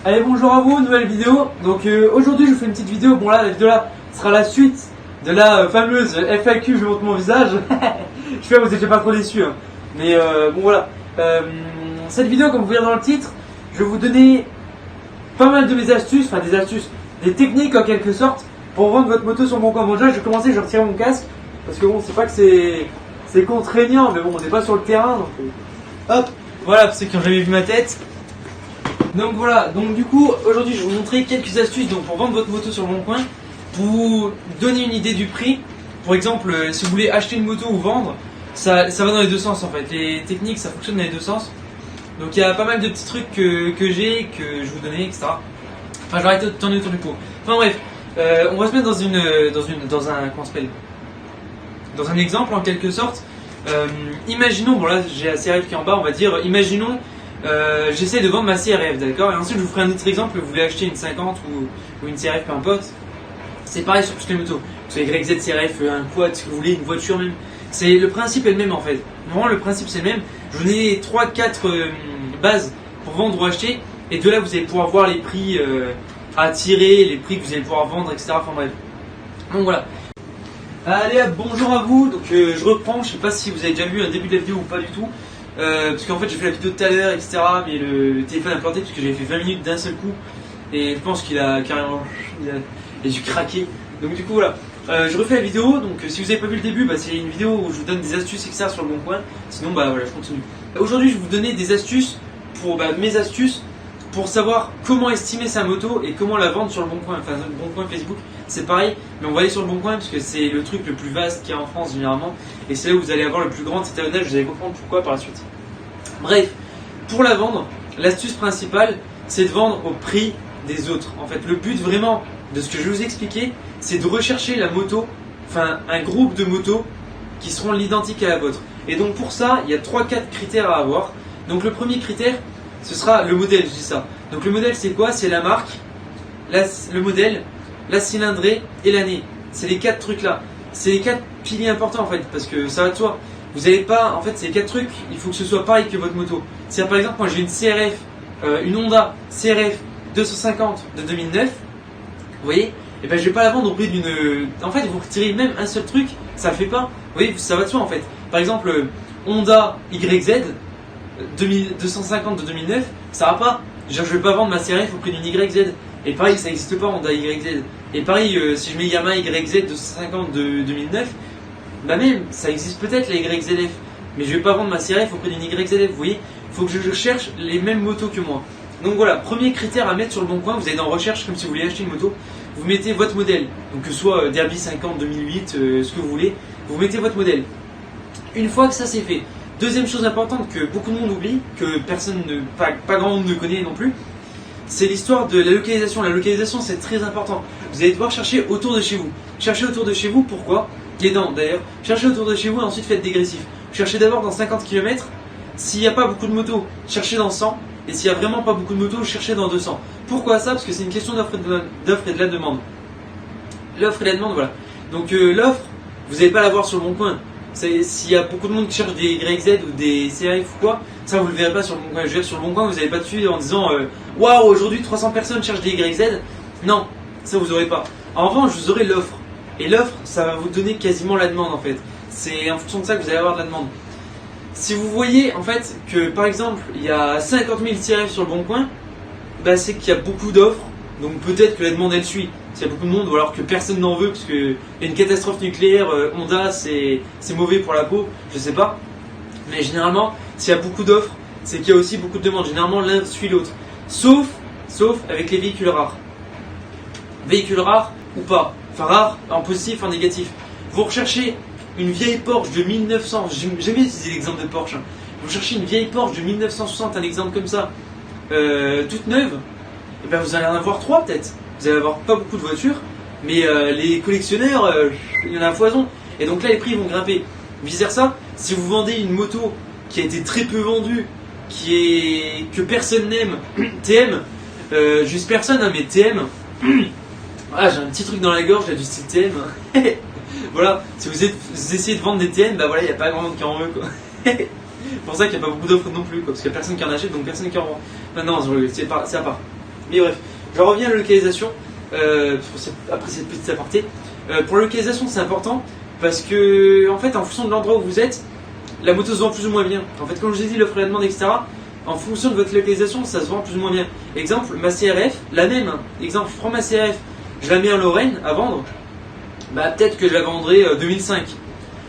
Allez, bonjour à vous, nouvelle vidéo. Donc aujourd'hui je vous fais une petite vidéo. Bon là, la vidéo là sera la suite de la fameuse FAQ, je montre mon visage. Je sais pas, vous étiez pas trop déçus hein. Mais bon voilà, cette vidéo, comme vous voyez dans le titre, je vais vous donner pas mal de mes astuces, enfin des astuces, des techniques en quelque sorte pour vendre votre moto sur Boncoin. Bon déjà je vais commencer, je vais retirer mon casque parce que bon, c'est pas que c'est contraignant, mais bon, on n'est pas sur le terrain donc hop, voilà, pour ceux qui ont jamais vu ma tête. Donc voilà, donc du coup aujourd'hui je vais vous montrer quelques astuces donc, pour vendre votre moto sur Boncoin, pour vous donner une idée du prix. Par exemple, si vous voulez acheter une moto ou vendre, ça va dans les deux sens en fait. Les techniques ça fonctionne dans les deux sens. Donc il y a pas mal de petits trucs que j'ai, que je vais vous donner, etc. Enfin je vais arrêter de tourner autour du pot. Enfin bref, on va se mettre dans un comment ça s'appelle, dans un exemple en quelque sorte. Imaginons, bon là j'ai la CRF qui est en bas, on va dire, imaginons j'essaie de vendre ma CRF, d'accord. Et ensuite je vous ferai un autre exemple, vous voulez acheter une 50 ou une CRF, peu importe. C'est pareil sur toutes les motos, que ce soit YZ, CRF, un quad, ce que vous voulez, une voiture même. C'est le principe est le même en fait. Vraiment le principe c'est le même. Je vous ai 3-4 bases pour vendre ou acheter. Et de là vous allez pouvoir voir les prix à tirer, les prix que vous allez pouvoir vendre, etc. Enfin bref. Donc voilà. Allez, bonjour à vous. Donc je reprends. Je sais pas si vous avez déjà vu un début de la vidéo ou pas du tout. Parce qu'en fait j'ai fait la vidéo tout à l'heure, etc. Mais le téléphone a planté parce que j'ai fait 20 minutes d'un seul coup. Et je pense qu'il a carrément... Il a dû craquer. Donc du coup voilà. Je refais la vidéo, donc si vous n'avez pas vu le début, c'est une vidéo où je vous donne des astuces etc. sur le Boncoin. Sinon voilà, je continue. Aujourd'hui je vais vous donner des astuces pour mes astuces pour savoir comment estimer sa moto et comment la vendre sur le Boncoin. Enfin le Boncoin Facebook c'est pareil, mais on va aller sur le Boncoin parce que c'est le truc le plus vaste qu'il y a en France généralement. Et c'est là où vous allez avoir le plus grand étalonnage, vous allez comprendre pourquoi par la suite. Bref, pour la vendre, l'astuce principale c'est de vendre au prix des autres. En fait le but vraiment de ce que je vais vous expliquer, c'est de rechercher la moto, enfin un groupe de motos qui seront l'identique à la vôtre. Et donc pour ça, il y a 3-4 critères à avoir. Donc le premier critère, ce sera le modèle, je dis ça. Donc le modèle c'est quoi? C'est la marque, le modèle, la cylindrée et l'année. C'est les 4 trucs là. C'est les 4 piliers importants en fait, parce que ça va de soi. Vous n'allez pas, en fait c'est les 4 trucs, il faut que ce soit pareil que votre moto. C'est-à-dire par exemple, moi j'ai une CRF, une Honda CRF 250 de 2009. Vous voyez, et ben je vais pas la vendre au prix d'une. En fait, vous retirez même un seul truc, ça le fait pas. Vous voyez, ça va de soi en fait. Par exemple, Honda YZ 250 de 2009, ça va pas. Genre, je vais pas vendre ma CRF au prix d'une YZ. Et pareil, ça n'existe pas Honda YZ. Et pareil, si je mets Yamaha YZ 250 de 2009, bah même, ça existe peut-être la YZF. Mais je vais pas vendre ma CRF au prix d'une YZF. Vous voyez, il faut que je cherche les mêmes motos que moi. Donc voilà, premier critère à mettre sur le Boncoin, vous allez dans recherche comme si vous voulez acheter une moto, vous mettez votre modèle, donc que ce soit Derby 50 2008, ce que vous voulez, vous mettez votre modèle. Une fois que ça c'est fait, deuxième chose importante que beaucoup de monde oublie, que pas grand monde ne connaît non plus, c'est l'histoire de la localisation. La localisation c'est très important. Vous allez devoir chercher autour de chez vous. Cherchez autour de chez vous, pourquoi? Les dents d'ailleurs. Cherchez autour de chez vous et ensuite faites dégressif. Cherchez d'abord dans 50 km, s'il n'y a pas beaucoup de motos, cherchez dans 100. Et s'il n'y a vraiment pas beaucoup de motos, cherchez dans 200. Pourquoi ça? Parce que c'est une question d'offre et de la demande. L'offre et la demande, voilà. Donc l'offre, vous n'allez pas l'avoir sur le Boncoin. S'il y a beaucoup de monde qui cherche des YZ ou des CRF ou quoi, ça vous ne le verrez pas sur le Boncoin. Je veux dire, sur le Boncoin, vous n'allez pas dessus en disant waouh, aujourd'hui 300 personnes cherchent des YZ. Non, ça vous n'aurez pas. En revanche, vous aurez l'offre. Et l'offre, ça va vous donner quasiment la demande en fait. C'est en fonction de ça que vous allez avoir de la demande. Si vous voyez en fait que par exemple il y a 50 000 CRF sur le Boncoin, c'est qu'il y a beaucoup d'offres, donc peut-être que la demande elle suit. S'il y a beaucoup de monde ou alors que personne n'en veut parce qu'il y a une catastrophe nucléaire, Honda c'est mauvais pour la peau, je sais pas. Mais généralement s'il y a beaucoup d'offres, c'est qu'il y a aussi beaucoup de demandes. Généralement l'un suit l'autre. Sauf avec les véhicules rares. Véhicules rares ou pas. Enfin rares en positif, en négatif. Vous recherchez une vieille Porsche de 1900, j'aime jamais utiliser l'exemple de Porsche. Vous cherchez une vieille Porsche de 1960, un exemple comme ça, toute neuve, et ben vous allez en avoir 3 peut-être. Vous allez avoir pas beaucoup de voitures, mais les collectionneurs, il y en a à foison. Et donc là les prix vont grimper. Vice versa, si vous vendez une moto qui a été très peu vendue, que personne n'aime, TM, juste personne, hein, mais TM, voilà, j'ai un petit truc dans la gorge là, du style TM. Voilà, si vous essayez de vendre des TN, voilà, il n'y a pas grand monde qui en veut quoi. C'est pour ça qu'il n'y a pas beaucoup d'offres non plus quoi, parce qu'il n'y a personne qui en achète donc personne qui en vend. Non, c'est à part. Mais bref, je reviens à la localisation, après cette petite aparté. Pour la localisation, c'est important parce que, en fait, en fonction de l'endroit où vous êtes, la moto se vend plus ou moins bien. En fait, comme je vous ai dit, l'offre et la demande, etc., en fonction de votre localisation, ça se vend plus ou moins bien. Exemple, ma CRF, la même. Exemple, je prends ma CRF, je la mets en Lorraine à vendre, bah peut-être que je la vendrai 2005.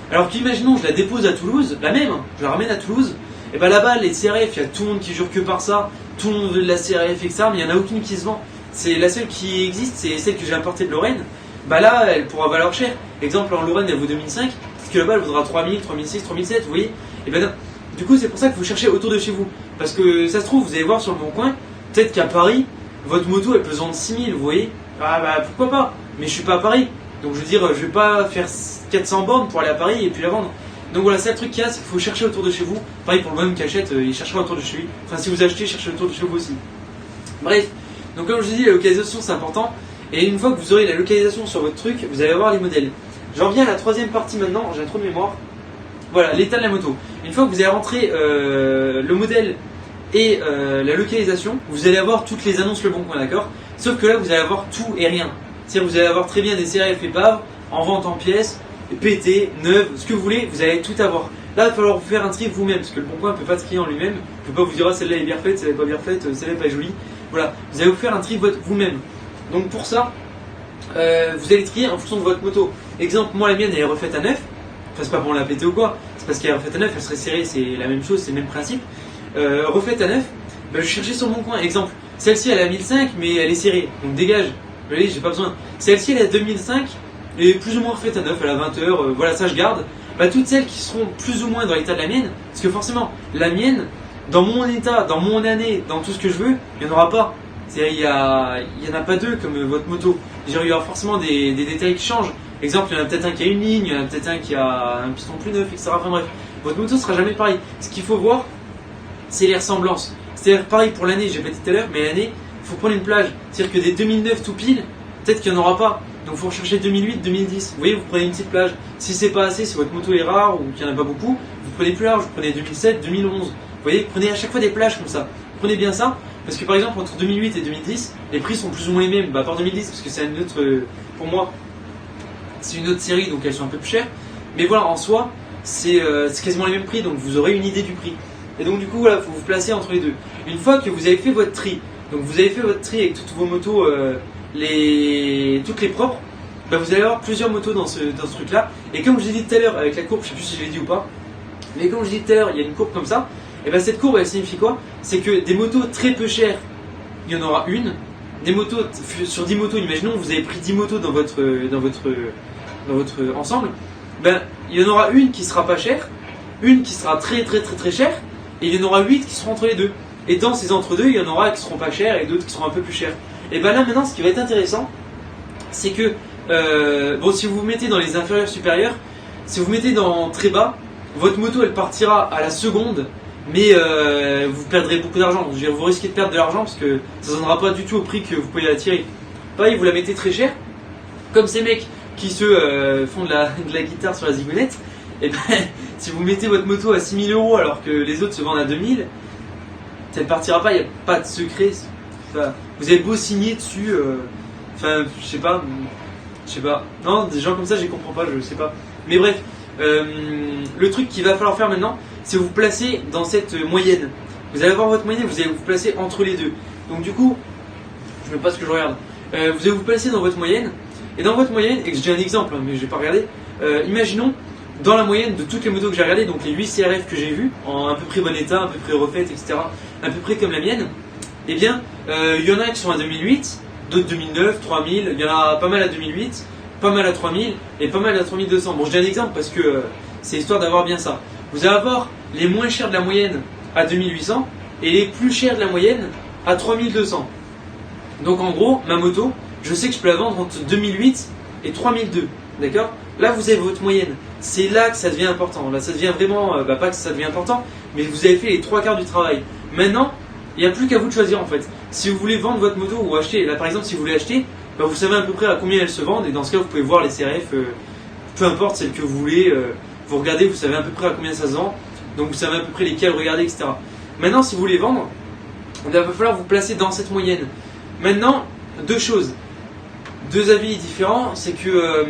Alors qu'imaginons, je la dépose à Toulouse, la même, je la ramène à Toulouse, et bah là-bas, les CRF, il y a tout le monde qui jure que par ça, tout le monde veut de la CRF, etc., mais il n'y en a aucune qui se vend. C'est la seule qui existe, c'est celle que j'ai importée de Lorraine. Bah là, elle pourra valoir cher. Exemple, en Lorraine, elle vaut 2005, parce que là-bas, elle vaudra 3000, 3006, 3007, vous voyez. Et ben non. Du coup, c'est pour ça que vous cherchez autour de chez vous. Parce que ça se trouve, vous allez voir sur le bon coin, peut-être qu'à Paris, votre moto, elle peut se vendre 6000, vous voyez. Ah bah pourquoi pas. Mais je suis pas à Paris. Donc je veux dire, je vais pas faire 400 bornes pour aller à Paris et puis la vendre. Donc voilà, c'est le truc qu'il y a, c'est qu'il faut chercher autour de chez vous. Pareil pour le bonhomme qui achète, il cherchera autour de chez lui. Enfin, si vous achetez, cherchez autour de chez vous aussi. Bref, donc comme je vous dis, la localisation c'est important. Et une fois que vous aurez la localisation sur votre truc, vous allez avoir les modèles. J'en viens à la troisième partie maintenant, j'ai trop de mémoire. Voilà, l'état de la moto. Une fois que vous avez rentré le modèle et la localisation, vous allez avoir toutes les annonces Le Bon Coin, d'accord? Sauf que là, vous allez avoir tout et rien. C'est-à-dire vous allez avoir très bien des CRF épaves, en vente en pièces, pétées, neuves, ce que vous voulez, vous allez tout avoir. Là, il va falloir vous faire un tri vous-même, parce que Le Bon Coin ne peut pas trier en lui-même. Il ne peut pas vous dire ah, celle-là est bien faite, celle-là est pas bien faite, celle-là est pas jolie. Voilà, vous allez vous faire un tri vous-même. Donc pour ça, vous allez trier en fonction de votre moto. Exemple, moi la mienne elle est refaite à neuf. Enfin, c'est pas pour la péter ou quoi, c'est parce qu'elle est refaite à neuf, elle serait serrée, c'est la même chose, c'est le même principe. Refaite à neuf, bah, je cherchais sur le bon coin. Exemple, celle-ci elle est à 1005, mais elle est serrée, donc dégage. Vous voyez, j'ai pas besoin. Celle-ci elle est à 2005, et plus ou moins refaite à neuf, elle a 20 heures, voilà, ça je garde. Bah, toutes celles qui seront plus ou moins dans l'état de la mienne, parce que forcément, la mienne, dans mon état, dans mon année, dans tout ce que je veux, il n'y en aura pas. C'est-à-dire, il y en a pas deux comme votre moto. Il y aura forcément des détails qui changent. Exemple, il y en a peut-être un qui a une ligne, il y en a peut-être un qui a un piston plus neuf, etc. Enfin bref, votre moto sera jamais pareil. Ce qu'il faut voir, c'est les ressemblances. C'est-à-dire, pareil pour l'année, j'ai pas dit tout à l'heure, mais l'année, il faut prendre une plage. C'est-à-dire que des 2009 tout pile, peut-être qu'il n'y en aura pas. Donc il faut rechercher 2008, 2010. Vous voyez, vous prenez une petite plage. Si c'est pas assez, si votre moto est rare ou qu'il n'y en a pas beaucoup, vous prenez plus large, vous prenez 2007, 2011. Vous voyez, prenez à chaque fois des plages comme ça. Prenez bien ça, parce que par exemple, entre 2008 et 2010, les prix sont plus ou moins les mêmes. Bah, à part 2010, parce que c'est une autre, pour moi, c'est une autre série, donc elles sont un peu plus chères. Mais voilà, en soi, c'est quasiment les mêmes prix, donc vous aurez une idée du prix. Et donc du coup, voilà, il faut vous placer entre les deux. Une fois que vous avez fait votre tri, donc vous avez fait votre tri avec toutes vos motos, toutes les propres, bah vous allez avoir plusieurs motos dans ce truc-là. Et comme je l'ai dit tout à l'heure avec la courbe, je sais plus si je l'ai dit ou pas, mais comme je l'ai dit tout à l'heure, il y a une courbe comme ça. Et bien cette courbe, elle signifie quoi? C'est que des motos très peu chères, il y en aura une. Des motos, sur 10 motos, imaginons vous avez pris 10 motos dans votre ensemble, ben il y en aura une qui sera pas chère, une qui sera très chère, et il y en aura 8 qui seront entre les deux. Et dans ces entre-deux, il y en aura qui seront pas chères et d'autres qui seront un peu plus chères. Et ben là maintenant, ce qui va être intéressant, c'est que, bon, si vous vous mettez dans les inférieurs supérieurs, si vous vous mettez dans très bas, votre moto elle partira à la seconde, mais vous perdrez beaucoup d'argent. Vous risquez de perdre de l'argent parce que ça ne donnera pas du tout au prix que vous pouvez la tirer. Pareil, vous la mettez très cher, comme ces mecs qui font de la guitare sur la zigounette. Et ben, si vous mettez votre moto à 6000 € alors que les autres se vendent à 2000, ça ne partira pas, il n'y a pas de secret. Enfin, vous avez beau signer dessus, enfin, je sais pas. Non, des gens comme ça, je les comprends pas, je sais pas. Mais bref, le truc qu'il va falloir faire maintenant, c'est vous placer dans cette moyenne. Vous allez avoir votre moyenne, vous allez vous placer entre les deux. Donc du coup, je ne sais pas ce que je regarde. Vous allez vous placer dans votre moyenne. Et dans votre moyenne, et que j'ai un exemple, hein, mais je vais pas regarder. Imaginons, dans la moyenne de toutes les motos que j'ai regardées, donc les 8 CRF que j'ai vues, en à peu près bon état, à peu près refaites, etc., à peu près comme la mienne, eh bien, il y en a qui sont à 2008, d'autres 2009, 3000, il y en a pas mal à 2008, pas mal à 3000 et pas mal à 3200. Bon, je dis un exemple parce que c'est histoire d'avoir bien ça. Vous allez avoir les moins chers de la moyenne à 2800 et les plus chers de la moyenne à 3200. Donc en gros, ma moto, je sais que je peux la vendre entre 2008 et 3002. D'accord? Là, vous avez votre moyenne. C'est là que ça devient important. Là, ça devient vraiment, pas que ça devient important, mais vous avez fait les 3/4 du travail. Maintenant, il n'y a plus qu'à vous de choisir en fait. Si vous voulez vendre votre moto ou acheter, là par exemple, si vous voulez acheter, bah, vous savez à peu près à combien elles se vendent. Et dans ce cas, vous pouvez voir les CRF, peu importe celle que vous voulez. Vous regardez, vous savez à peu près à combien ça se vend. Donc vous savez à peu près lesquelles regarder, etc. Maintenant, si vous voulez vendre, il va falloir vous placer dans cette moyenne. Maintenant, deux choses. Deux avis différents, c'est que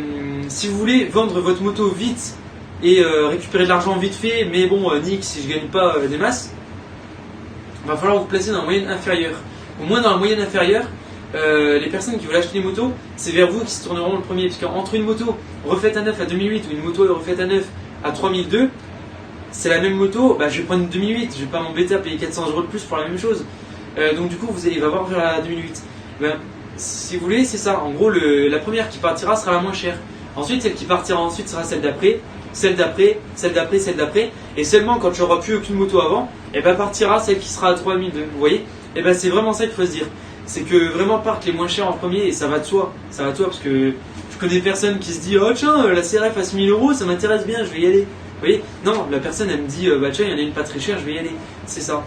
si vous voulez vendre votre moto vite et récupérer de l'argent vite fait, mais bon, nique si je gagne pas des masses, va falloir vous placer dans la moyenne inférieure. Au moins dans la moyenne inférieure, les personnes qui veulent acheter des motos, c'est vers vous qui se tourneront le premier. Parce qu'entre une moto refaite à neuf à 2008 ou une moto refaite à neuf à 3002, c'est la même moto, bah, je vais prendre une 2008, je vais pas m'embêter à payer 400 € de plus pour la même chose. Donc du coup, il va voir vers la 2008. Ben, si vous voulez, c'est ça. En gros, la première qui partira sera la moins chère. Ensuite, celle qui partira ensuite sera celle d'après, celle d'après, celle d'après, celle d'après. Et seulement quand tu n'auras plus aucune moto avant, et ben partira celle qui sera à 3002. Vous voyez? Et ben c'est vraiment ça qu'il faut se dire. C'est que vraiment partent les moins chers en premier et ça va de soi. Ça va de soi parce que je connais personne qui se dit oh tiens, la CRF à 6000 €, ça m'intéresse bien, je vais y aller. Vous voyez? Non, la personne elle me dit bah tiens, il y en a une pas très chère, je vais y aller. C'est ça.